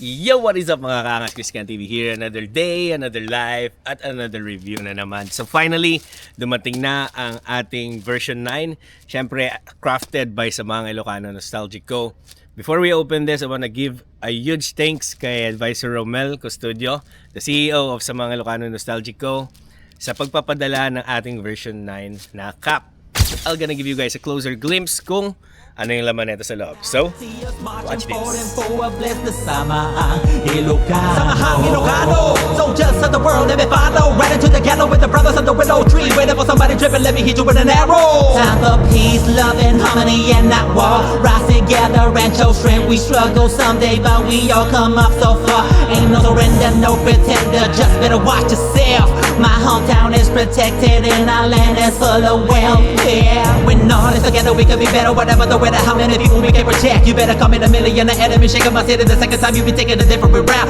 Yo, what is up mga kaangas? Christian TV here. Another day, another life, at another review na naman. So finally, dumating na ang ating version 9. Siyempre, crafted by Samahang Ilokano Nostalgic Co. Before we open this, I want to give a huge thanks kay Advisor Romel Custodio, the CEO of Samahang Ilokano Nostalgic Co. sa pagpapadala ng ating version 9 na cap. I'm gonna give you guys a closer glimpse kung ano yung laman nito sa loob. So, watch this. Samahang Ilokano, soldiers of the world, let me follow right into the ghetto with the brothers of the willow tree, waiting for somebody dripping, let me hit you with an arrow. Time for peace, love, and harmony, and not war. Rise together and show strength. We struggle someday, but we all come up so far. Ain't no surrender, no pretender, just better watch yourself. My hometown is protected, and our land is full of wealth. Yeah, when all is together, we can be better, whatever the weather. How many people we can protect? You better come in a million, the enemy shaking my city. The second time you be taking a different route.